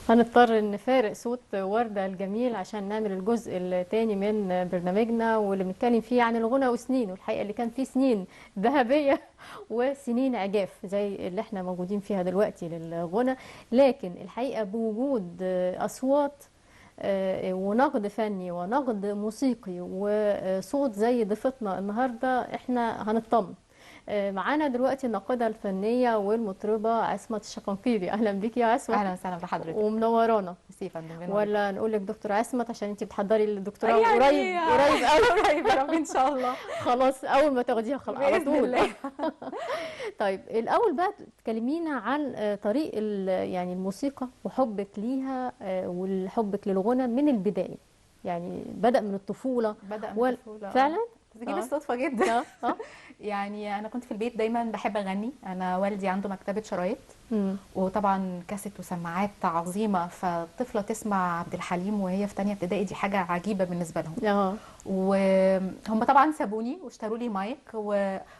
هنضطر نفارق صوت وردة الجميل عشان نعمل الجزء الثاني من برنامجنا، واللي بنتكلم فيه عن الغنى وسنين، والحقيقة اللي كان فيه سنين ذهبية وسنين عجاف زي اللي احنا موجودين فيها دلوقتي للغنى. لكن الحقيقة بوجود أصوات ونقد فني ونقد موسيقي وصوت زي ضيفتنا النهاردة، احنا هنطمن. معانا دلوقتي الناقدة الفنية والمطربة عصمت الشقنقيري. أهلا بيك يا عصمت، اهلا وسهلا بحضرتك. ومنورانا. ميرسي يا فندم، بنورك. ولا نقول لك دكتور عصمت عشان انت بتحضري الدكتوراه يعني قريب قريب قوي. قريب يا رب ان شاء الله. خلاص اول ما تاخديها خلاص على باذن طول. الله. طيب الاول بقى تكلمينا عن طريق يعني الموسيقى وحبك ليها، وحبك للغنى من البدايه، يعني بدأ من الطفوله بدأ من الطفوله فعلا. دي بالصدفه جدا. اه يعني انا كنت في البيت دايما بحب اغني، انا والدي عنده مكتبه شرايط، امم وطبعا كاسيت وسماعات عظيمه، فطفله تسمع عبد الحليم وهي في تانية ابتدائي دي حاجه عجيبه بالنسبه لهم. اه وهم طبعا سابوني واشتروا لي مايك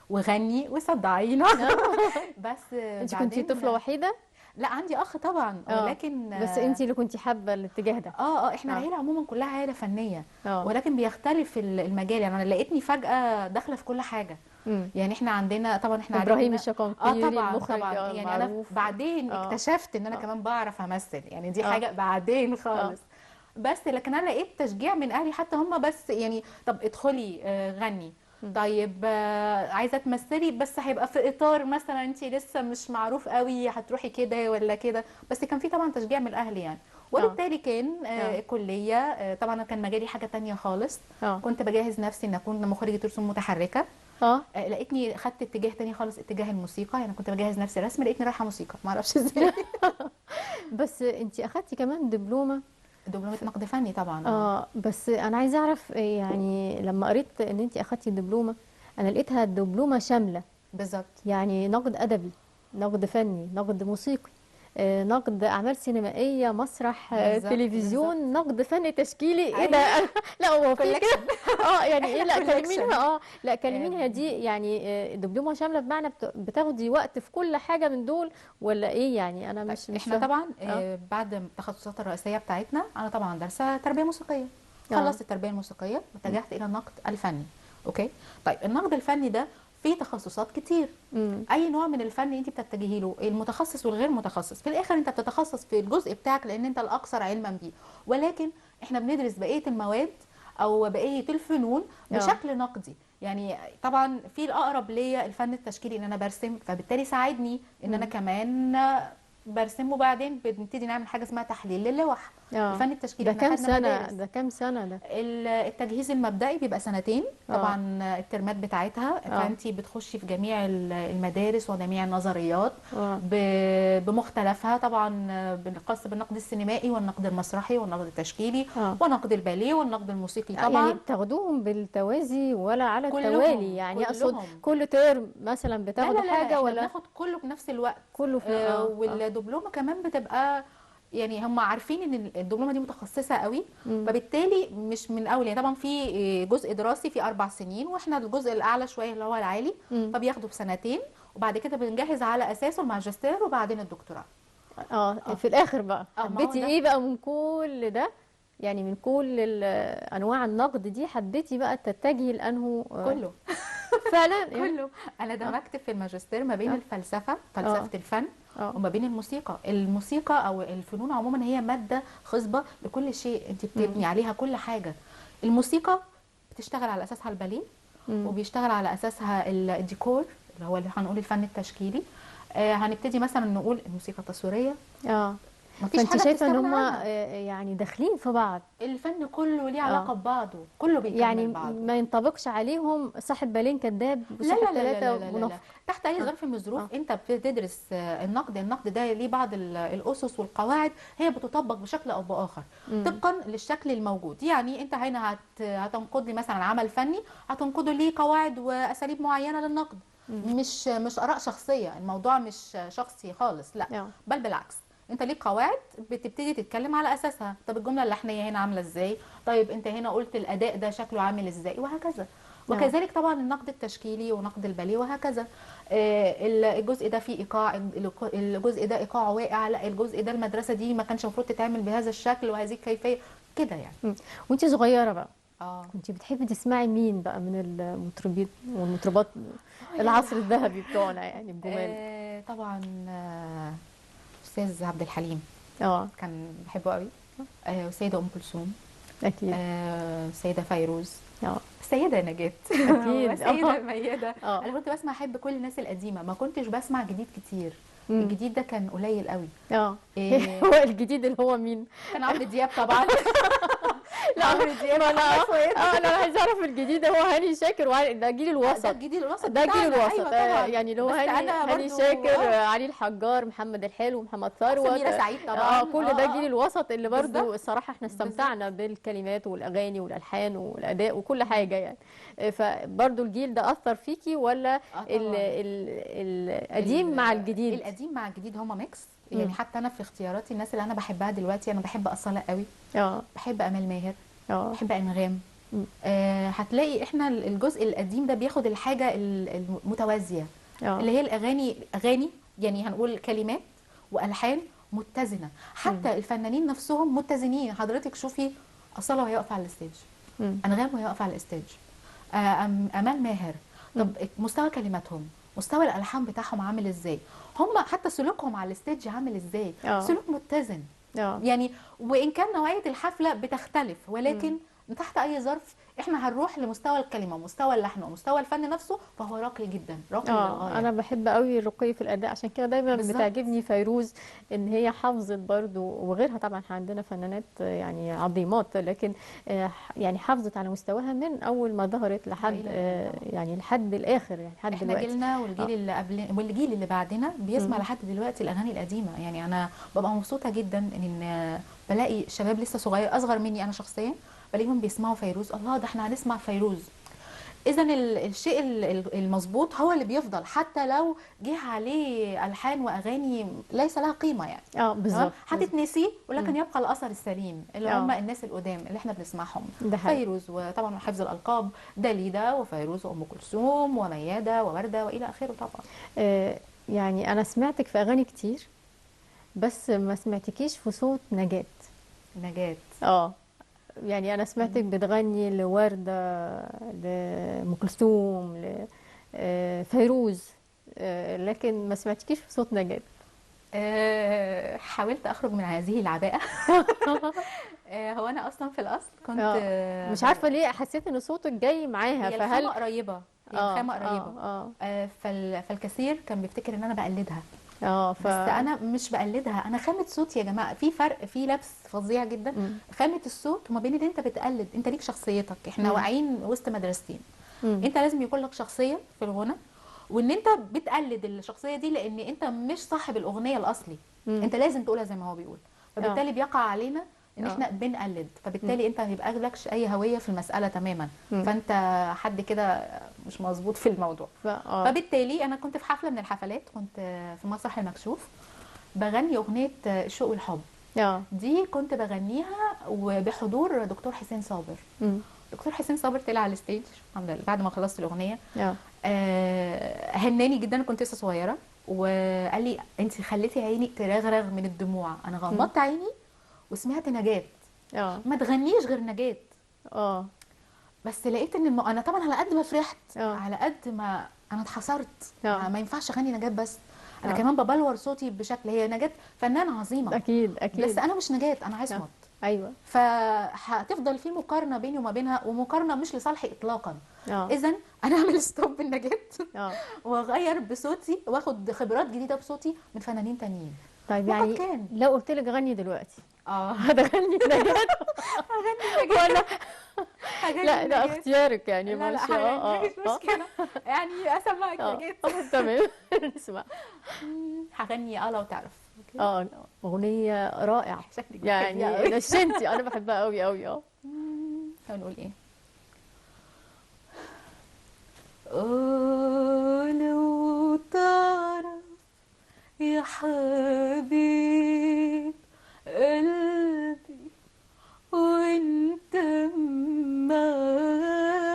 وغني وصدعينا. بس انت كنتي بعدين طفله وحيده؟ لا، عندي اخ طبعا، ولكن بس انت اللي كنتي حابه الاتجاه ده. احنا اه العيله عموما كلها عيله فنيه، اه ولكن بيختلف المجال. يعني انا لقيتني فجاه داخله في كل حاجه. امم يعني احنا عندنا طبعا احنا ابراهيم عائلتنا. الشقنقيري طبعا المخرج طبعا، يعني انا المعروف. بعدين اه اكتشفت ان انا اه كمان بعرف امثل، يعني دي اه حاجه بعدين اه خالص. بس لكن انا لقيت تشجيع من اهلي، حتى هم بس يعني طب ادخلي غني. مم. طيب عايزه تمثلي، بس هيبقى في اطار مثلا انت لسه مش معروف قوي، هتروحي كده ولا كده. بس كان في طبعا تشجيع من الاهل يعني. اه وبالتالي كان اه كليه، طبعا أنا كان مجالي حاجه تانية خالص. اه كنت بجهز نفسي ان اكون مخرجه رسوم متحركه. اه لقيتني خدت اتجاه تاني خالص، اتجاه الموسيقى. يعني كنت بجهز نفسي رسم، لقيتني رايحه موسيقى، ما اعرفش ازاي. بس انتي اخدتي كمان دبلومة. دبلومه نقد فني طبعا. بس انا عايزه اعرف يعني لما قريت ان انتي اخدتي دبلومة، انا لقيتها دبلومة شاملة، بالظبط. يعني نقد ادبي، نقد فني، نقد موسيقي، نقد اعمال سينمائيه، مسرح، بالظبط بالظبط. تلفزيون، نقد فني تشكيلي. ايه ده؟ ايوه. لا هو في كده. كولكشن. يعني ايه؟ احنا لا كولكشن. كلمينها. لا كلمينها دي، يعني دبلومه شامله بمعنى بتاخدي وقت في كل حاجه من دول، ولا ايه؟ يعني انا طيب مش احنا فاهمه. طبعا اه بعد التخصصات الرئيسيه بتاعتنا، انا طبعا دارسه تربيه موسيقيه. اه خلصت التربيه الموسيقيه واتجهت الى النقد الفني. اوكي. طيب النقد الفني ده فيه تخصصات كتير. امم اي نوع من الفن انت بتتجهي له، المتخصص والغير متخصص، في الاخر انت بتتخصص في الجزء بتاعك لان انت الاكثر علما بيه. ولكن احنا بندرس بقيه المواد او بقيه الفنون اه بشكل نقدي. يعني طبعا في الاقرب ليا الفن التشكيلي، ان انا برسم، فبالتالي ساعدني ان انا امم كمان برسم. وبعدين بنبتدي نعمل حاجه اسمها تحليل للوح. اه الفن التشكيلي ده احنا كام خدنا سنه؟ مدارس. ده كام سنه ده؟ التجهيز المبدئي بيبقى سنتين اه طبعا، الترمات بتاعتها. اه فانت بتخشي في جميع المدارس وجميع النظريات اه بمختلفها طبعا، بالخاص بالنقد السينمائي والنقد المسرحي والنقد التشكيلي اه ونقد الباليه والنقد الموسيقي يعني طبعا. بتاخدوهم بالتوازي ولا على التوالي؟ كلهم يعني اقصد كلهم. كل ترم مثلا لا بتاخدوا لا لا لا، حاجة احنا ولا بناخد كله في نفس الوقت. كله في والدبلومه كمان بتبقى، يعني هم عارفين ان الدبلومه دي متخصصه قوي. مم. فبالتالي مش من الاول، يعني طبعا في جزء دراسي في 4 سنين، واحنا الجزء الاعلى شويه اللي هو العالي، مم. فبياخدوا في سنتين. وبعد كده بنجهز على اساسه الماجستير وبعدين الدكتوراه. اه في الاخر بقى ما هو حبيتي ده ايه بقى من كل ده؟ يعني من كل انواع النقد دي حبيتي بقى تتجهي لانه كله. فعلا يعني. كله. انا اه دمجت في الماجستير ما بين اه الفلسفه، فلسفه اه الفن، اه وما بين الموسيقى. الموسيقى او الفنون عموما هي ماده خصبه لكل شيء، انت مم. بتبني عليها كل حاجه. الموسيقى بتشتغل على اساسها الباليه، مم. وبيشتغل على اساسها الديكور اللي هو اللي هنقول الفن التشكيلي. هنبتدي مثلا نقول الموسيقى التصويريه، اه مفيش فانت حاجه شايفة ان بتستغنى هما عنها. يعني داخلين في بعض؟ الفن كله ليه اه علاقه ببعضه، كله يعني بيكمل بعضه. ما ينطبقش عليهم صاحب بالين كذاب لا وصاحب لا لا لا ثلاثة لا لا لا، منافق. تحت اي اه ظرف من اه الظروف انت بتدرس النقد ده ليه بعض الاسس والقواعد هي بتطبق بشكل او باخر مم. طبقا للشكل الموجود. يعني انت هنا هتنقد لي مثلا عمل فني، هتنقده ليه قواعد واساليب معينه للنقد. مم. مش اراء شخصيه، الموضوع مش شخصي خالص، لا. اه بل بالعكس، انت ليك قواعد بتبتدي تتكلم على اساسها. طب الجمله اللحنيه هنا عامله ازاي؟ طيب انت هنا قلت الاداء ده شكله عامل ازاي؟ وهكذا. وكذلك طبعا النقد التشكيلي ونقد الباليه وهكذا. الجزء ده فيه ايقاع، الجزء ده ايقاع واقع، لا الجزء ده المدرسه دي ما كانش المفروض تتعمل بهذا الشكل وهذه الكيفيه كده يعني. وانت صغيره بقى اه كنت بتحبي تسمعي مين بقى من المطربين والمطربات يا العصر الذهبي بتوعنا يعني الجمال؟ طبعا استاذ عبد الحليم اه كان بحبه قوي. والسيده ام كلثوم، اكيد. السيده فيروز، اه السيده نجاة اكيد. والسيده ميادة. اه انا كنت بسمع، احب كل الناس القديمه، ما كنتش بسمع جديد كتير. مم. الجديد ده كان قليل قوي. اه إيه، هو الجديد اللي هو مين؟ كان عمرو دياب طبعا. لا عمرو دياب، ما انا محمد فؤاد. انا عايزه اعرف الجديد هو هاني شاكر ده جيل ده الوسط. الجديد الوسط ده جيل بتاعنا، الوسط ايوه طبعا. يعني اللي هو بس انا هاني برضو شاكر علي الحجار محمد الحلو محمد ثروت سميرة سعيد طبعا. كل ده جيل الوسط اللي برضو بالظبط. الصراحه احنا استمتعنا بالكلمات والاغاني والالحان والاداء وكل مم. حاجه يعني. فبرضو الجيل ده اثر فيكي ولا طبعا. القديم مع الجديد؟ القديم مع الجديد هما ميكس مم. يعني. حتى انا في اختياراتي الناس اللي انا بحبها دلوقتي، انا بحب اصاله قوي، اه بحب امال ماهر، اه بحب انغام. مم. هتلاقي احنا الجزء القديم ده بياخد الحاجه المتوازيه، اللي هي الاغاني، اغاني يعني هنقول كلمات والحان متزنه. حتى الفنانين نفسهم متزنين. حضرتك شوفي اصاله وهي واقفه على الستيج، مم. انغام وهي واقفه على الستيج، امال ماهر. طب مستوى كلماتهم، مستوى الالحان بتاعهم عامل ازاي، هم حتى سلوكهم على الستيج عامل ازاي، سلوك متزن يعني. وان كان نوعيه الحفله بتختلف، ولكن تحت اي ظرف احنا هنروح لمستوى الكلمه ومستوى اللحن ومستوى الفن نفسه، فهو راقي جدا، راقي للغايه. انا بحب قوي الرقي في الاداء، عشان كده دايما بالظبط. بتعجبني فيروز ان هي حافظت برضو، وغيرها طبعا احنا عندنا فنانات يعني عظيمات، لكن يعني حافظت على مستواها من اول ما ظهرت لحد يعني لحد الاخر، يعني لحد احنا دلوقتي. جيلنا والجيل اللي قبل والجيل اللي بعدنا بيسمع لحد دلوقتي الاغاني القديمه. يعني انا ببقى مبسوطه جدا ان بلاقي شباب لسه صغير اصغر مني انا شخصيا، بلاقيهم بيسمعوا فيروز. الله، ده احنا هنسمع فيروز. اذا الشيء المظبوط هو اللي بيفضل، حتى لو جه عليه الحان واغاني ليس لها قيمه يعني. بالظبط. هتتنسي، ولكن يبقى الاثر السليم اللي هم الناس القدام اللي احنا بنسمعهم. فيروز، وطبعا حفظ الالقاب، داليدا وفيروز وام كلثوم ومياده وورده والى اخره طبعا. يعني انا سمعتك في اغاني كتير، بس ما سمعتكيش في صوت نجاة. يعني انا سمعتك بتغني لوردة، لأم كلثوم، لفيروز، لكن ما سمعتكيش في صوت نجاة. حاولت اخرج من هذه العباءه. هو انا اصلا في الاصل كنت مش عارفه ليه حسيت ان صوتك جاي معاها. هي الخامه قريبه، الخامه قريبه. فالكثير كان بيفتكر ان انا بقلدها. بس انا مش بقلدها، انا خامه صوتي يا جماعه في فرق، في لبس فظيع جدا. خامه الصوت وما بين ان انت بتقلد، انت ليك شخصيتك. احنا واقعين وسط مدرستين، انت لازم يكون لك شخصيه في الغنى، وان انت بتقلد الشخصيه دي لان انت مش صاحب الاغنيه الاصلي. انت لازم تقولها زي ما هو بيقول، فبالتالي بيقع علينا ان احنا بنقلد، فبالتالي انت ما يبقى لكش اي هويه في المساله تماما. فانت حد كده مش مظبوط في الموضوع. فبالتالي انا كنت في حفله من الحفلات، كنت في مسرح المكشوف بغني اغنيه الشوق والحب. دي كنت بغنيها وبحضور دكتور حسين صابر. دكتور حسين صابر طلع على الستيج الحمد لله بعد ما خلصت الاغنيه. هناني جدا، كنت لسه صغيره، وقال لي انت خليتي عيني ترغرغ من الدموع. انا غمضت عيني وسمعت نجاة. ما تغنيش غير نجاة. بس لقيت ان انا طبعا على قد ما فرحت على قد ما انا اتحسرت. ما ينفعش اغني نجاة بس، انا كمان ببلور صوتي بشكل. هي نجاة فنانه عظيمه اكيد اكيد، بس انا مش نجاة، انا عصمت. ايوه. فهتفضل في مقارنه بيني وما بينها، ومقارنه مش لصالحي اطلاقا. اذا انا اعمل ستوب بالنجاة واغير بصوتي واخد خبرات جديده بصوتي من فنانين تانيين. طيب يعني لو قلت لك غني دلوقتي هتغني نجاة؟ هغني نجاة ولا لا ده اختيارك يعني. لا مش مشكله يعني اسمعك نجاة. تمام نسمع. هغني لو تعرف. اغنيه رائعه يعني نشنتي، انا بحبها قوي قوي. هنقول ايه؟ لو تعرف يا حبيب قلبي وانت معايا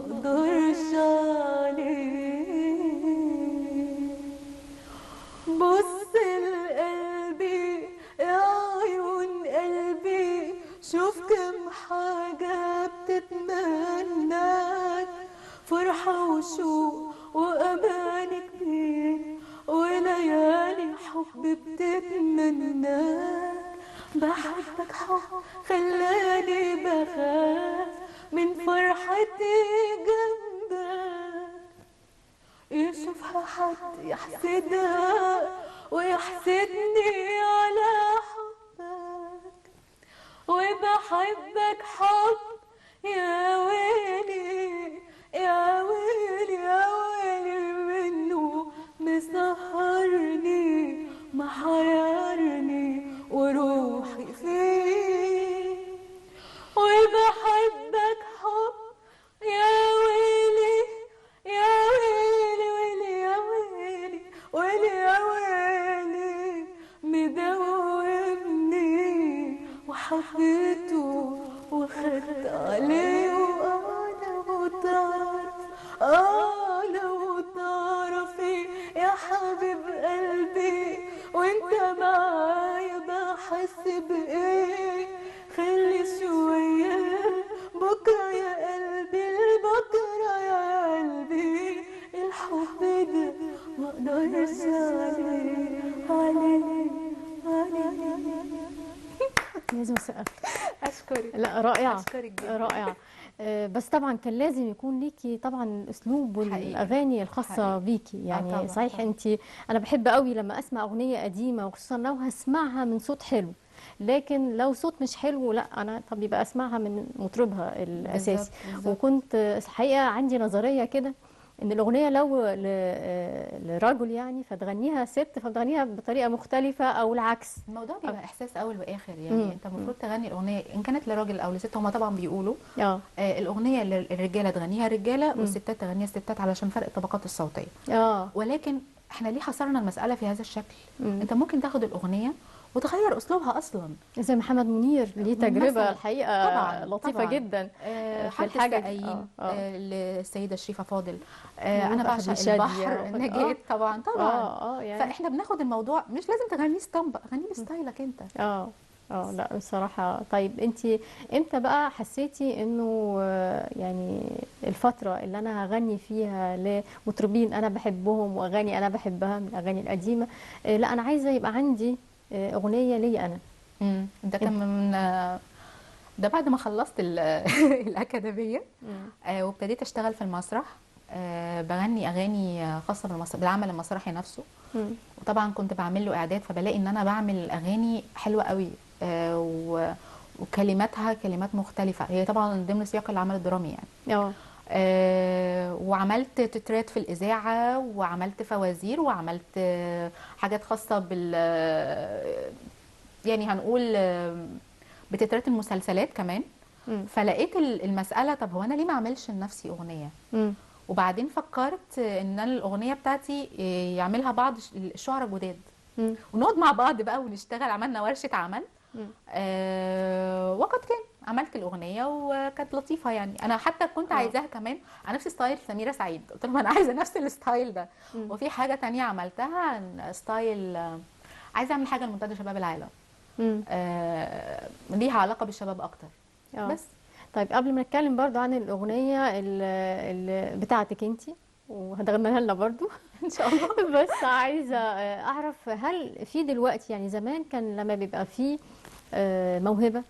اقدرش عليه. بص لقلبي يا عيون قلبي، شوف كم حاجة بتتمناك، فرحة وشوق وأمان كبير وليالي حب بتتمناك. بحبك حب خلاني بخاف من فرحتي جنبك، يشوفها حد يحسدها ويحسدني على حبك. وبحبك حب يا ويلي يا ويلي يا ويلي منه، مسهرني محيرني وروحي فيه. وبحبك حب يا ويلي يا ويلي ويلي يا ويلي ويلي يا ويلي، مدوبني وحبيته وخدت عليه. لو تعرف لو تعرفي يا حبيب قلبي وانت معايا بحس بايه. خلي شوية بكرة يا قلبي، بكرة يا قلبي، الحب ده مقدرش عليه. لازم اسقف. اشكرك. لا رائعه، اشكرك جدا. رائعه. بس طبعا كان لازم يكون ليكي طبعا الاسلوب والاغاني الخاصه بيكي يعني. طبعا صحيح طبعا. انت، انا بحب قوي لما اسمع اغنيه قديمه وخصوصا لو هسمعها من صوت حلو، لكن لو صوت مش حلو لا انا طب يبقى اسمعها من مطربها الاساسي. بالظبط. وكنت حقيقه عندي نظريه كده ان الاغنيه لو لرجل يعني فتغنيها ست فتغنيها بطريقه مختلفه او العكس. الموضوع بيبقى احساس اول واخر يعني. انت المفروض تغني الاغنيه ان كانت لراجل او لست، هما طبعا بيقولوا الاغنيه للرجاله تغنيها رجاله والستات تغنيها ستات علشان فرق الطبقات الصوتيه. ولكن احنا ليه حصرنا المساله في هذا الشكل؟ انت ممكن تاخد الاغنيه وتغير اسلوبها اصلا، زي محمد منير ليه تجربه الحقيقه طبعا لطيفه طبعا جدا في الحاجه السقايين للسيده شريفه فاضل. انا بعشق البحر نجاة طبعا يعني. فاحنا بناخد الموضوع مش لازم تغنيه اسطمبة، غنيه بستايلك انت. لا بصراحه. طيب انت امتى بقى حسيتي انه يعني الفتره اللي انا هغني فيها لمطربين انا بحبهم واغاني انا بحبها من الاغاني القديمه، لا انا عايزه يبقى عندي اغنيه ليا انا؟ ده كان من ده بعد ما خلصت الاكاديميه وابتديت اشتغل في المسرح. بغني اغاني خاصه بالعمل المسرحي نفسه. وطبعا كنت بعمل له اعداد، فبلاقي ان انا بعمل اغاني حلوه قوي وكلماتها كلمات مختلفه، هي طبعا ضمن سياق العمل الدرامي يعني. وعملت تترات في الاذاعه وعملت فوازير وعملت حاجات خاصه بال يعني هنقول بتترات المسلسلات كمان. فلقيت المساله طب هو انا ليه ما اعملش لنفسي اغنيه؟ وبعدين فكرت ان انا الاغنيه بتاعتي يعملها بعض الشعراء جداد ونقعد مع بعض بقى ونشتغل. عملنا ورشه عمل وقد كان عملت الاغنيه وكانت لطيفه يعني. انا حتى كنت عايزاها كمان على نفس ستايل سميرة سعيد، قلت لهم انا عايزه نفس الستايل ده. وفي حاجه تانية عملتها ستايل عايزه اعمل حاجه لمنتدى شباب العالم ليها علاقه بالشباب اكتر. بس طيب قبل ما نتكلم برضو عن الاغنيه اللي بتاعتك انت وهتغنيها لنا برضو ان شاء الله، بس عايزه اعرف هل في دلوقتي يعني زمان كان لما بيبقى في موهبه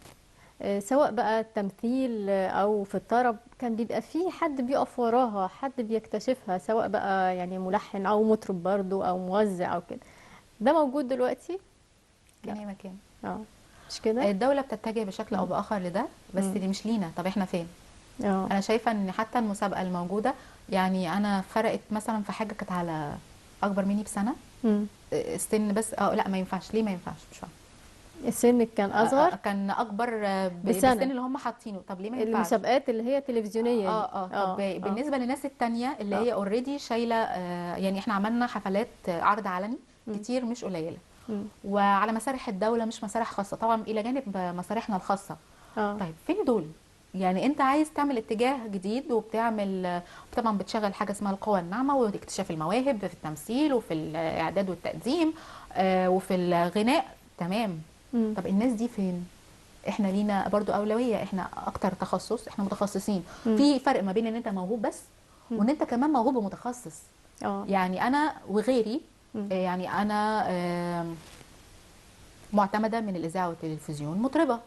سواء بقى التمثيل او في الطرب كان بيبقى في حد بيقف وراها، حد بيكتشفها، سواء بقى يعني ملحن او مطرب برضو او موزع او كده، ده موجود دلوقتي؟ كان مكان مش كده؟ الدولة بتتجه بشكل او باخر لده، بس دي مش لينا. طب احنا فين؟ انا شايفة ان حتى المسابقة الموجودة يعني انا فرقت مثلا في حاجة كانت على اكبر مني بسنة السن، بس لا ما ينفعش. ليه ما ينفعش؟ مش فاهمة. السن كان اصغر؟ كان اكبر بالسن اللي هم حاطينه. طب ليه ما ينفعش؟ المسابقات اللي هي تلفزيونيه طب بالنسبه للناس التانية اللي هي اوريدي شايله يعني احنا عملنا حفلات عرض علني كتير مش قليله وعلى مسارح الدوله مش مسارح خاصه طبعا الى جانب مسارحنا الخاصه. طيب فين دول؟ يعني انت عايز تعمل اتجاه جديد، وبتعمل طبعا بتشغل حاجه اسمها القوى الناعمه واكتشاف المواهب في التمثيل وفي الاعداد والتقديم وفي الغناء. تمام. طب الناس دي فين؟ احنا لينا برضو اولويه، احنا اكتر تخصص، احنا متخصصين. في فرق ما بين ان انت موهوب بس وان انت كمان موهوب ومتخصص. يعني انا وغيري، يعني انا معتمده من الاذاعه والتلفزيون، مطربه.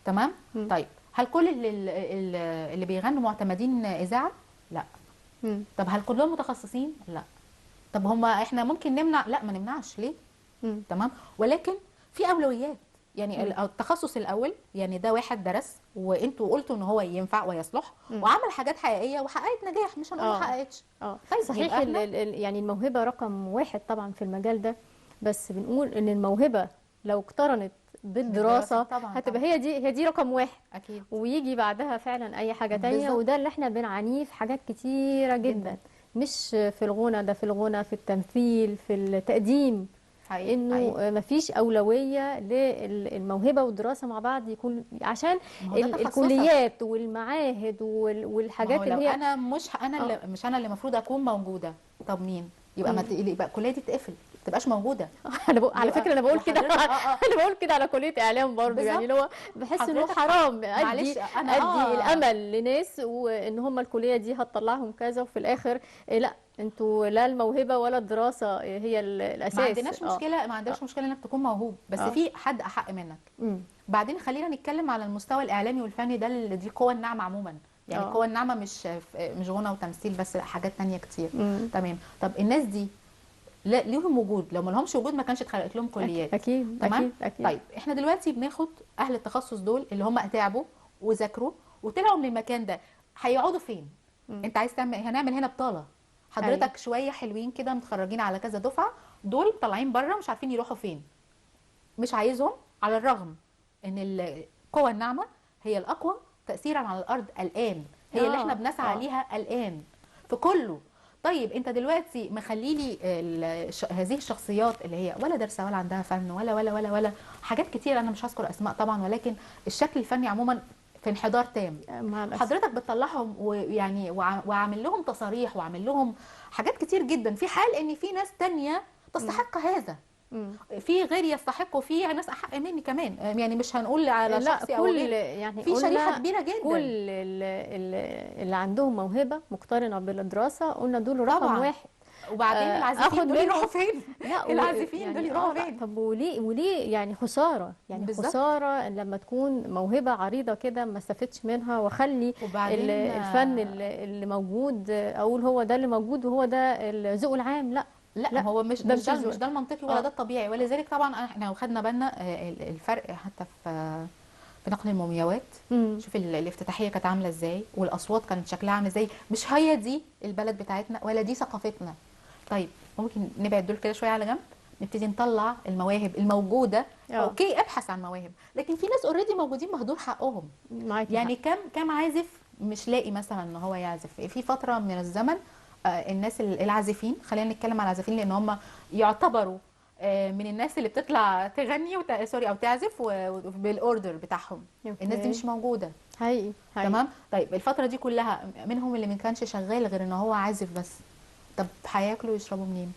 تمام. طيب هل كل اللي بيغنوا معتمدين اذاعه؟ لا. طب هل كلهم متخصصين؟ لا. طب هما احنا ممكن نمنع؟ لا، ما نمنعش. ليه؟ تمام. ولكن في اولويات. يعني التخصص الاول، يعني ده واحد درس وانتوا قلتوا ان هو ينفع ويصلح وعمل حاجات حقيقيه وحققت نجاح، مش هنقول ما حققتش. طيب صحيح. يعني الموهبه رقم واحد طبعا في المجال ده، بس بنقول ان الموهبه لو اقترنت بالدراسه طبعا هتبقى هي دي رقم واحد. اكيد. ويجي بعدها فعلا اي حاجه تانية. وده اللي احنا بنعانيه في حاجات كتيره جدا. مش في الغنى، ده في الغنى، في التمثيل، في التقديم. انه مفيش اولويه للموهبه والدراسه مع بعض، يكون عشان الكليات والمعاهد والحاجات اللي هي انا مش انا اللي المفروض اكون موجوده. طب مين؟ يبقى يبقى الكليه دي تقفل، ما تبقاش موجوده. على فكره انا بقول كده انا بقول كده على كليه اعلام برضه. يعني اللي هو بحس انه حرام ادي الامل لناس وان هم الكليه دي هتطلعهم كذا، وفي الاخر لا، انتوا لا الموهبه ولا الدراسه هي الاساس. ما عندناش مشكله، ما عندناش مشكله انك تكون موهوب، بس في حد احق منك. بعدين خلينا نتكلم على المستوى الاعلامي والفني ده، اللي دي قوى الناعمه عموما. يعني القوى الناعمه مش غنى وتمثيل بس، لا، حاجات تانية كتير. تمام. طب الناس دي لا ليهم وجود، لو ما لهمش وجود ما كانش اتخلقت لهم كليات. اكيد. تمام. أكيد. طيب احنا دلوقتي بناخد اهل التخصص دول اللي هم تعبوا وذاكروا وطلعوا من المكان ده، هيقعدوا فين؟ انت عايز تعمل، هنعمل هنا بطاله. حضرتك شويه حلوين كده متخرجين على كذا دفعه، دول طالعين بره مش عارفين يروحوا فين. مش عايزهم، على الرغم ان القوى الناعمه هي الاقوى تاثيرا على الارض الان، هي اللي احنا بنسعى ليها الان في كله. طيب انت دلوقتي مخلي لي هذه الشخصيات اللي هي ولا دارسه ولا عندها فن ولا ولا ولا ولا حاجات كتير، انا مش هذكر اسماء طبعا، ولكن الشكل الفني عموما في انحدار تام. حضرتك بتطلعهم ويعني وعامل لهم تصاريح وعامل لهم حاجات كتير جدا، في حال ان في ناس تانية تستحق هذا، في غير يستحقوا، في ناس احق مني كمان. يعني مش هنقول على شخصي او غير، يعني في شريحه كبيره جدا. كل اللي عندهم موهبه مقترنه بالدراسه قلنا دول رقم واحد. وبعدين العازفين دول يروحوا فين؟ لا العازفين يعني دول يروحوا فين؟ طب وليه يعني خصاره، يعني بالزبط. خساره لما تكون موهبه عريضه كده ما استفدتش منها، واخلي الفن اللي موجود اقول هو ده اللي موجود وهو ده الذوق العام. لا هو مش ده المنطقي ولا ده الطبيعي. ولذلك طبعا احنا خدنا بالنا الفرق حتى في نقل المومياوات. شوف الافتتاحيه كانت عامله ازاي، والاصوات كانت شكلها عامل ازاي. مش هي دي البلد بتاعتنا ولا دي ثقافتنا. طيب ممكن نبعد دول كده شويه على جنب، نبتدي نطلع المواهب الموجوده. اوكي ابحث عن مواهب، لكن في ناس اوريدي موجودين مهدور حقهم. يعني كم عازف مش لاقي مثلا ان هو يعزف في فتره من الزمن. الناس العازفين، خلينا نتكلم على العازفين لان هم يعتبروا من الناس اللي بتطلع تغني او تعزف بالاوردر بتاعهم. الناس دي مش موجوده حقيقي. تمام. طيب الفتره دي كلها منهم اللي ما كانش شغال غير ان هو عازف بس. طب هياكلوا ويشربوا منين؟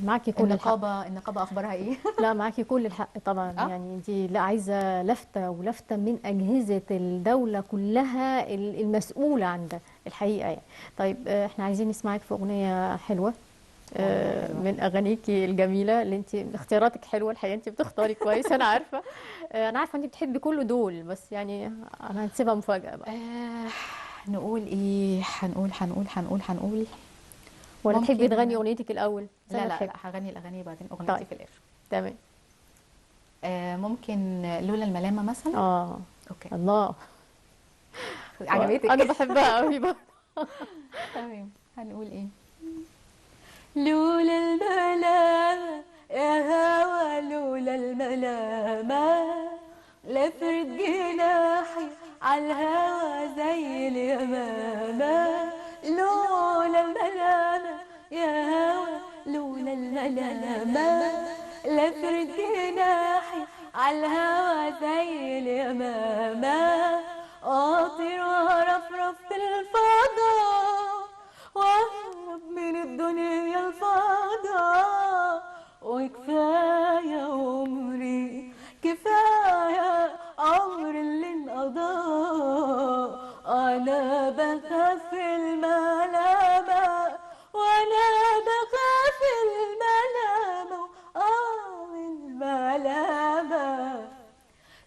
معاكي كل النقابه اخبارها ايه؟ لا معاكي كل الحق طبعا. يعني دي لا عايزه لفته من اجهزه الدوله كلها المسؤوله عن ده الحقيقه يعني. طيب احنا عايزين نسمعك في اغنيه حلوه من اغانيكي الجميله اللي انت اختياراتك حلوه الحقيقه، انت بتختاري كويس. انا عارفه انت بتحبي كل دول، بس يعني انا هنسيبها مفاجاه بقى. نقول ايه؟ هنقول ولا تحبي تغني اغنيتك الاول؟ لا هغني الاغاني بعدين اغنيتي طيب. في الاخر. تمام. ممكن لولا الملامه مثلا. اوكي. الله عجبتك؟ انا بحبها قوي برضه. تمام. هنقول ايه؟ لولا الملامه يا هوا، لولا الملامه لفرد جناحي على الهوا زي اليمامه. لولا الملامه يا هوا، لولا الملامه لفرد جناحي على الهوا زي اليمامه. واغرب في الفضاء واهرب من الدنيا الفضاء، وكفاية عمري كفاية عمر اللي انقضى، أنا بخاف الملامة وأنا بخاف الملامة الملامة.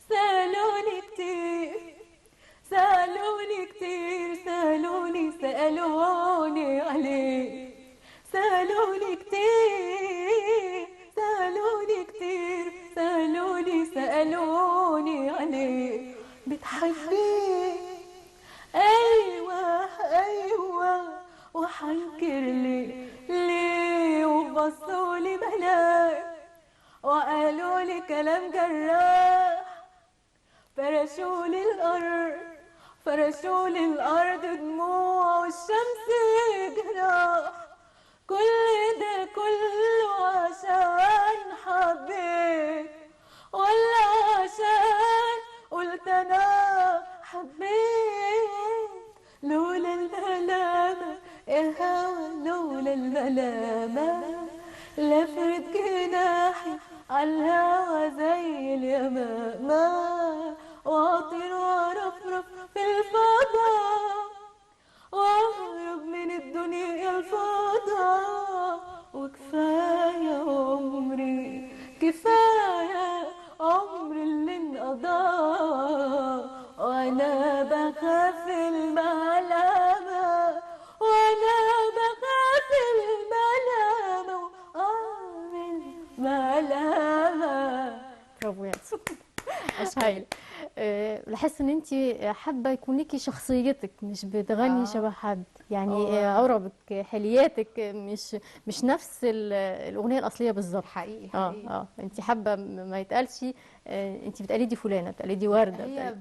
سألوني كتير سألوني كتير سألوني عليه، سألوني كتير سألوني عليه. بتحبيه؟ أيوة وحنكر ليه وبصولي بلاك وقالولي كلام جراح، فرشولي الأرض دموع والشمس جراح. كل ده كله عشان حبيت ولا عشان قلت أنا حبيت؟ لولا الملامة يا هوا لولا الملامة لفرد جناحي عالهوا زي اليمامة، واطير وارفرف في الفضاء واهرب من الدنيا الفضاء، وكفاية عمري كفاية عمري اللي انقضى، وانا بخاف الملامة وانا بخاف الملامة الملامة. برافو يا مش هايل. لاحظت ان انت حابه يكون ليكي شخصيتك، مش بتغني شبه حد، يعني عربك حلياتك مش نفس الاغنيه الاصليه بالظبط. حقيقي. انت حابه ما يتقالش انت بتقلدي فلانه، بتقلدي ورده، هي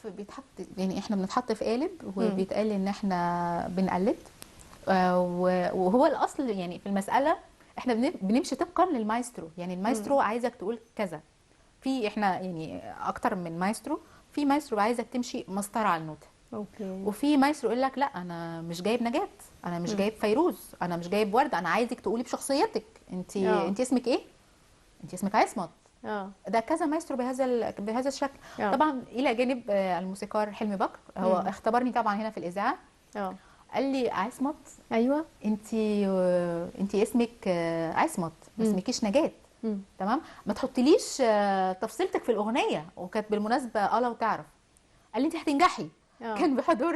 بيتحط يعني احنا بنتحط في قالب وبيتقال ان احنا بنقلد، وهو الاصل يعني في المساله احنا بنمشي طبقا للمايسترو، يعني المايسترو عايزك تقول كذا. في احنا يعني اكتر من مايسترو، في مايسترو عايزك تمشي مسطره على النوتة، اوكي، وفي مايسترو يقول لك لا انا مش جايب نجاة، انا مش جايب فيروز، انا مش جايب ورده، انا عايزك تقولي بشخصيتك انت. انت اسمك ايه؟ انت اسمك عصمت. ده كذا مايسترو بهذا الشكل. طبعا الى جانب الموسيقار حلمي بكر، هو اختبرني طبعا هنا في الاذاعه. قال لي عصمت، ايوه انت اسمك عصمت، ما اسمكيش نجاة. تمام، ما تحطيليش تفصيلتك في الاغنيه. وكانت بالمناسبه لو تعرف، قال لي انت هتنجحي. كان بحضور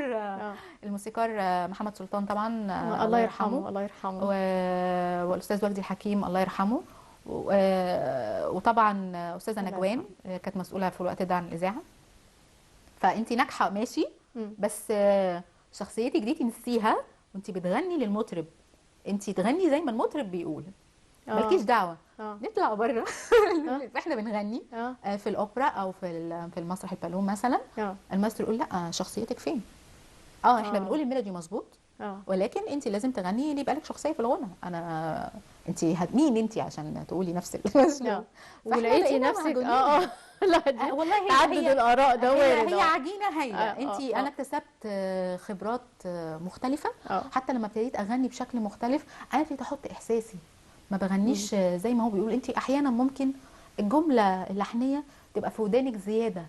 الموسيقار محمد سلطان طبعا، الله يرحمه الله يرحمه، والاستاذ وجدي الحكيم الله يرحمه، وطبعا استاذه نجوان كانت مسؤوله في الوقت ده عن الاذاعه. فانت ناجحه ماشي، بس شخصيتك دي تنسيها وانت بتغني للمطرب. انت تغني زي ما المطرب بيقول، مالكيش دعوه. نطلع بره احنا بنغني في الاوبرا او في المسرح البالون مثلا، الماستر يقول لا شخصيتك فين؟ احنا بنقول الميلودي مظبوط، ولكن انت لازم تغني اللي يبقى لك شخصيه في الغنى. انا انت مين انت عشان تقولي نفس المشروع؟ ولقيتي نفسك لا والله تعدد الاراء ده وارد. هي عجينه هايله. انت انا اكتسبت خبرات مختلفه. حتى لما ابتديت اغني بشكل مختلف انا ابتديت احط احساسي، ما بغنيش زي ما هو بيقول. انت احيانا ممكن الجمله اللحنيه تبقى في ودانك زياده،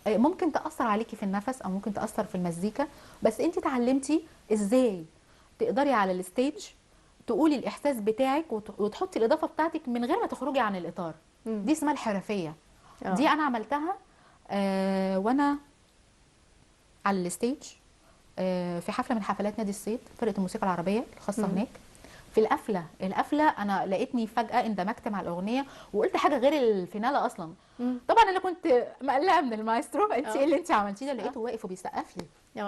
ممكن تاثر عليكي في النفس او ممكن تاثر في المزيكا، بس انت اتعلمتي ازاي تقدري على الستيج تقولي الاحساس بتاعك وتحطي الاضافه بتاعتك من غير ما تخرجي عن الاطار. دي اسمها الحرفيه. دي انا عملتها وانا على الستيج في حفله من حفلات نادي الصيد، فرقه الموسيقى العربيه الخاصه هناك. في القفله انا لقيتني فجاه اندمجت مع الاغنيه وقلت حاجه غير الفيناله اصلا. طبعا انا كنت مقلقه من المايسترو، انت ايه اللي انت عملتيه ده؟ لقيته واقف وبيسقف لي.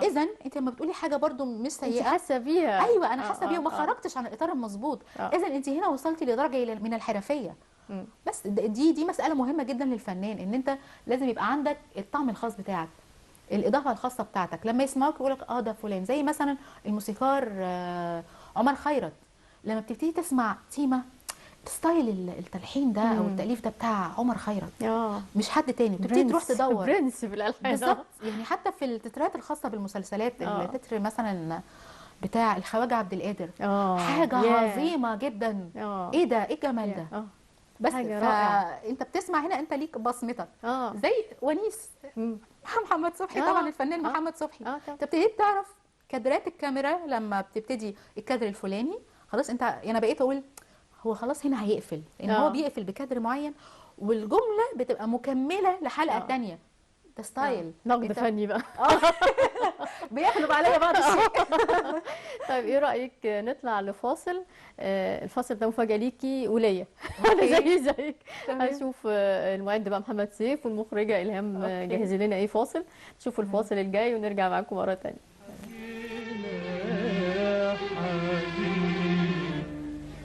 اذا انت لما بتقولي حاجه برده مش سيئه انت حاسه بيها. ايوه انا حاسه بيها وما خرجتش عن الاطار المظبوط. اذا انت هنا وصلتي لدرجه من الحرفيه. بس دي مساله مهمه جدا للفنان، ان انت لازم يبقى عندك الطعم الخاص بتاعك، الاضافه الخاصه بتاعتك. لما يسمعوك يقول لك ده فلان، زي مثلا الموسيقار عمر خيرت. لما بتبتدي تسمع تيمه ستايل التلحين ده او التاليف ده بتاع عمر خيرت، مش حد تاني. بتبتدي تروح تدور برنس بالالحان بالظبط. يعني حتى في التترات الخاصه بالمسلسلات، التتر مثلا بتاع الخواجه عبد القادر، حاجه عظيمه جدا. ايه ده، ايه الجمال ده. بس فانت بتسمع هنا انت ليك بصمتك، زي ونيس محمد صبحي طبعا، الفنان محمد صبحي. انت ابتديت تعرف كادرات الكاميرا لما بتبتدي الكادر الفلاني، خلاص انت انا بقيت اقول هو خلاص هنا هيقفل، لان هو بيقفل بكادر معين والجمله بتبقى مكمله لحلقه ثانيه. ده ستايل نقد فني بقى. بيقلب عليا بعض الشيء. طيب ايه رايك نطلع لفاصل؟ الفاصل ده مفاجاه ليكي وليا. انا زيك هشوف المعد بقى محمد سيف والمخرجه الهام جهزي لنا ايه فاصل. شوفوا الفاصل الجاي ونرجع معاكم مره ثانيه.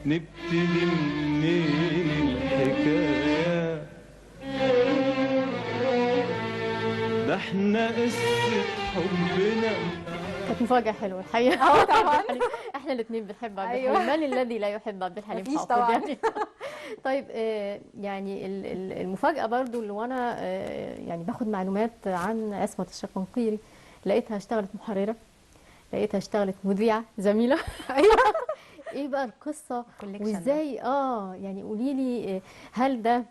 نبتدي منين الحكايه؟ ده احنا قصه حبنا. كانت مفاجأة حلوة الحقيقة. طبعا احنا الاثنين بنحب عبد الحليم. من الذي لا يحب عبد الحليم مفيش حافظ طبعا. يعني. طيب يعني المفاجأة برضو اللي وانا يعني باخد معلومات عن عصمت الشقنقيري، لقيتها اشتغلت محررة، لقيتها اشتغلت مذيعة زميلة. ايوه. ايه بقى القصة وازاي؟ يعني قولي لي، هل ده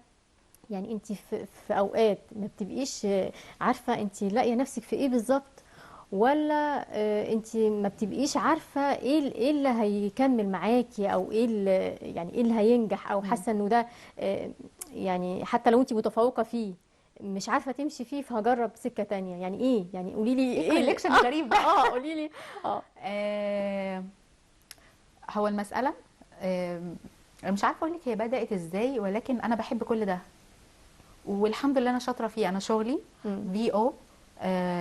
يعني انت في اوقات ما بتبقيش عارفة انت لاقية نفسك في ايه بالظبط، ولا انت ما بتبقيش عارفه ايه اللي هيكمل معاكي، او ايه اللي يعني ايه اللي هينجح، او حاسه انه ده يعني حتى لو انت متفوقه فيه مش عارفه تمشي فيه فهجرب سكه تانية؟ يعني ايه؟ يعني قولي لي ايه الكوليكشن الغريب ده. قولي لي. هو المساله مش عارفه اقول لك هي بدات ازاي، ولكن انا بحب كل ده والحمد لله انا شاطره فيه. انا شغلي في او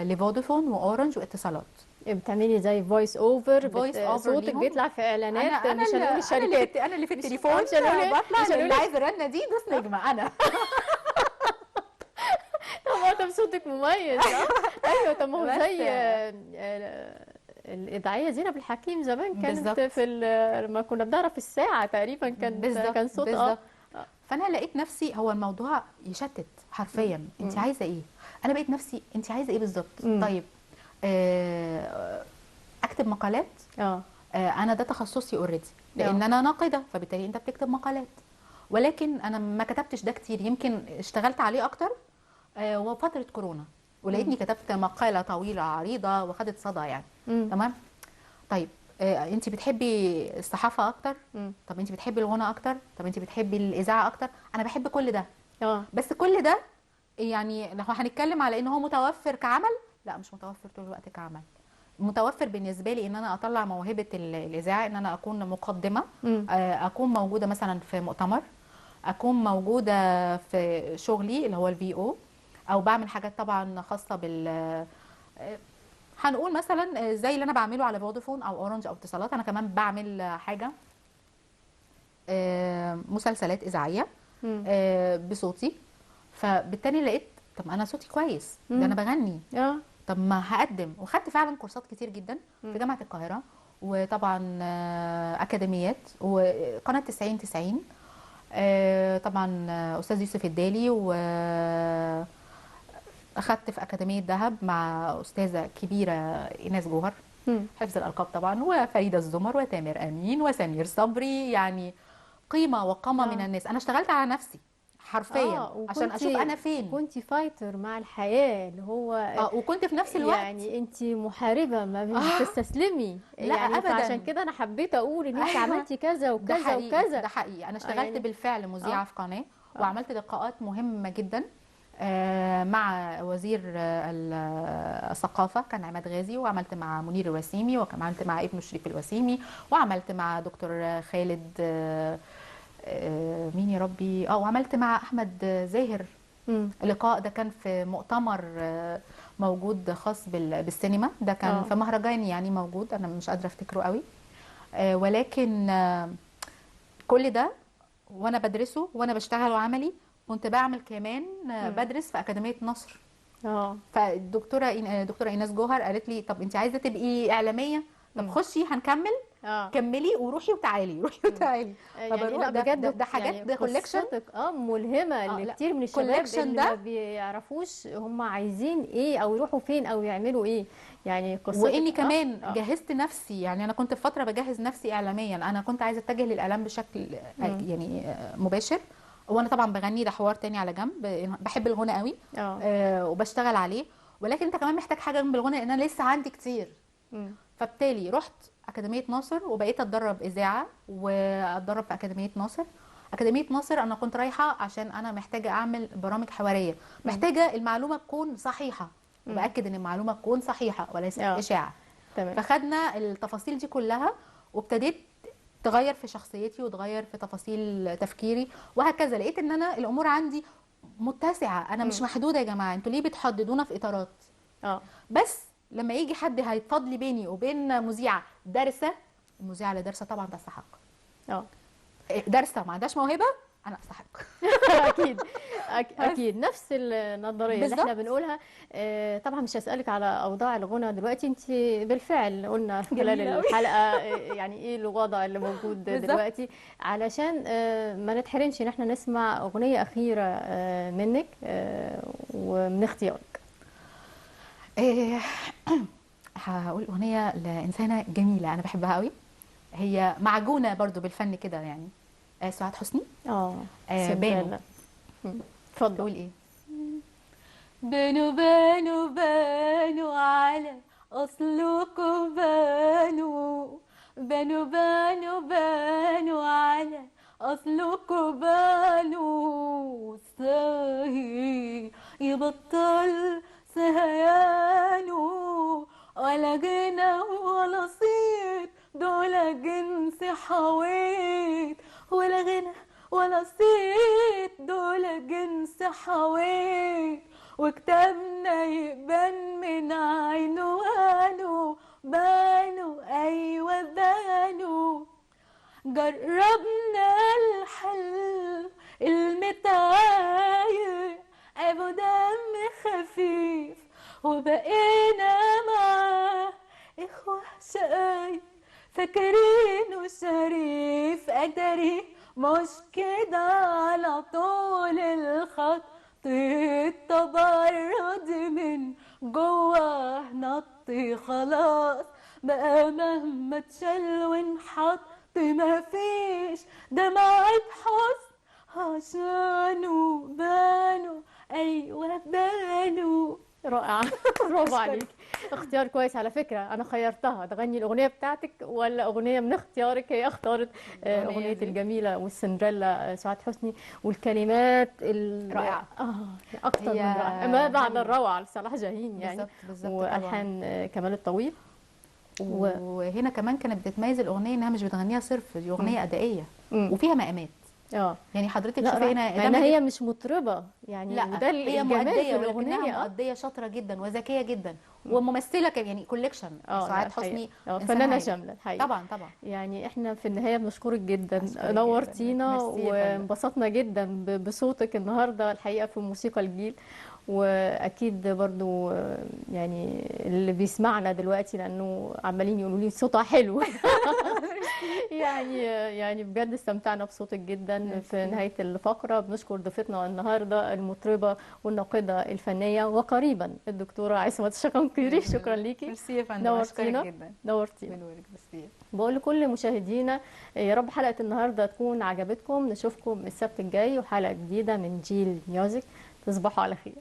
لفودافون واورنج واتصالات. بتعملي زي فويس اوفر، صوتك بيطلع في اعلانات، مش هنقول الشركات، انا اللي في التليفون بطلع اللي عايز الرنه دي دوس نجمه انا. طب صوتك مميز. ايوه. طب ما هو زي الإذاعية زينب الحكيم زمان كانت بالزبط. في لما كنا بنعرف الساعة تقريبا كان صوت فانا لقيت نفسي هو الموضوع يشتت حرفيا. انت عايزه ايه؟ انا بقيت نفسي انت عايزه ايه بالظبط؟ طيب اكتب مقالات. انا ده تخصصي اوريدي، لان انا ناقده، فبالتالي انت بتكتب مقالات، ولكن انا ما كتبتش ده كتير، يمكن اشتغلت عليه اكتر وفتره كورونا، ولقيتني كتبت مقاله طويله عريضه وخدت صدى يعني. تمام. طيب انت بتحبي الصحافه اكتر؟ طب انت بتحبي الغنى اكتر؟ طب انت بتحبي الاذاعه اكتر؟ انا بحب كل ده. بس كل ده يعني لو هنتكلم على ان هو متوفر كعمل، لا مش متوفر طول الوقت كعمل. متوفر بالنسبه لي ان انا اطلع موهبه الاذاعه، ان انا اكون مقدمه، اكون موجوده مثلا في مؤتمر، اكون موجوده في شغلي اللي هو الفي او بعمل حاجات طبعا خاصه بال هنقول مثلا زي اللي انا بعمله على فودافون او اورنج او اتصالات. انا كمان بعمل حاجه مسلسلات اذاعيه بصوتي، فبالتالي لقيت طب انا صوتي كويس، ده انا بغني، طب ما هقدم. وخدت فعلا كورسات كتير جدا في جامعه القاهره، وطبعا اكاديميات وقناه 90 طبعا استاذ يوسف الدالي، و اخدت في اكاديميه دهب مع استاذه كبيره ايناس جوهر، حفظ الالقاب طبعا، وفريده الزمر وتامر امين وسمير صبري، يعني قيمه وقامه من الناس. انا اشتغلت على نفسي حرفيا عشان اشوف انا فين. كنتي فايتر مع الحياه اللي هو وكنت في نفس الوقت يعني انت محاربه ما بتستسلمي. لا يعني ابدا. فعشان كده انا حبيت اقول ان انت عملتي كذا وكذا وكذا. ده حقيقي. انا اشتغلت يعني بالفعل مذيعه في قناه، وعملت لقاءات مهمه جدا مع وزير الثقافة كان عماد غازي، وعملت مع منير الوسيمي، وعملت مع ابنه شريف الوسيمي، وعملت مع دكتور خالد مين يا ربي وعملت مع احمد زاهر. اللقاء ده كان في مؤتمر موجود خاص بالسينما، ده كان في مهرجان يعني موجود، انا مش قادره افتكره قوي، ولكن كل ده وانا بدرسه وانا بشتغل عملي. كنت بعمل كمان بدرس في اكاديميه نصر. فالدكتوره دكتوره ايناس جوهر قالت لي طب انت عايزه تبقي اعلاميه؟ طب خشي هنكمل. كملي وروحي وتعالي، روحي وتعالي. يعني لا بجد ده حاجات، يعني ده كولكشن ملهمه لكتير من الشباب اللي ما بيعرفوش هم عايزين ايه او يروحوا فين او يعملوا ايه. يعني قصتك واني كمان جهزت نفسي. يعني انا كنت في فتره بجهز نفسي اعلاميا، انا كنت عايزه اتجه للاعلام بشكل يعني مباشر. وانا طبعا بغني، ده حوار تاني على جنب، بحب الغنى قوي وبشتغل عليه، ولكن انت كمان محتاج حاجه جنب الغنى لان انا لسه عندي كتير. فبالتالي رحت اكاديميه ناصر وبقيت اتدرب اذاعه واتدرب في اكاديميه ناصر. اكاديميه ناصر انا كنت رايحه عشان انا محتاجه اعمل برامج حواريه، محتاجه المعلومه تكون صحيحه وباكد ان المعلومه تكون صحيحه وليست اشاعه. فخدنا التفاصيل دي كلها وابتديت تغير في شخصيتي وتغير في تفاصيل تفكيري وهكذا. لقيت ان انا الامور عندي متسعه، انا مش محدوده. يا جماعه انتوا ليه بتحددونا في اطارات؟ بس لما يجي حد هيتفضل بيني وبين مذيعه دارسه، المذيعه اللي دارسه طبعا تستحق. دارسه ما عندهاش موهبه، انا استحق. اكيد اكيد نفس النظريه اللي احنا بنقولها. طبعا مش هسالك على اوضاع الغنى دلوقتي، انت بالفعل قلنا خلال الحلقه يعني ايه الوضع اللي موجود دلوقتي، علشان ما نتحرمش ان احنا نسمع اغنيه اخيره منك ومن اختيارك. هقول اغنيه لانسانه جميله انا بحبها قوي، هي معجونه برضو بالفن كده يعني، سعاد حسني. بانوا. اتفضل. قول ايه؟ بانوا بانوا بانوا على اصلكم، بانوا بانوا بانوا بانوا على اصلكم، بانوا ساهي يبطل سهيانه، ولا غنى ولا صيت دول جنس حويت، ولا غنى ولا صيت دول جنس حويت، وكتابنا يبان من عنوانه، بانوا ايوه بانوا. جربنا الحل المتعاير ابو دم خفيف، وبقينا معاه اخوة شقايق فاكرينه شريف، ادري مش كده على طول الخط، التبرد من جوه نطي خلاص، بقى مهما اتشال ونحط مفيش دمعة حزن عشانه، بانوا ايوه بانوا. رائعه. برافو عليك، اختيار كويس على فكره. انا خيرتها تغني الاغنيه بتاعتك ولا اغنيه من اختيارك، هي اختارت اغنيه الجميله والسندريلا سعاد حسني، والكلمات رائعه اكتر من رائعه، ما بعد الروعه لصلاح جاهين يعني. بالظبط والحان كمال الطويل. وهنا كمان كانت بتتميز الاغنيه انها مش بتغنيها صرف، دي اغنيه ادائيه وفيها مقامات. يعني حضرتك شوفي هنا ان هي مش مطربه يعني، لا وده هي الجمال في الاغنيه. مؤديه شاطره جدا وذكيه جدا وممثله يعني كوليكشن. سعاد حسني فنانه شامله الحقيقه. طبعا يعني احنا في النهايه بنشكرك جدا، نورتينا وانبسطنا جدا بصوتك النهارده الحقيقه في موسيقى الجيل. واكيد برضو يعني اللي بيسمعنا دلوقتي لانه عمالين يقولوا لي صوتها حلو. يعني بجد استمتعنا بصوتك جدا. في نهايه الفقره بنشكر ضيفتنا النهارده المطربه والناقده الفنيه وقريبا الدكتوره عصمت الشقنقيري. شكرا ليكي. ميرسي يا فندم، نورتينا جدا. نورتينا. بقول لكل مشاهدينا يا رب حلقه النهارده تكون عجبتكم. نشوفكم السبت الجاي وحلقه جديده من جيل ميوزك. تصبحوا على خير.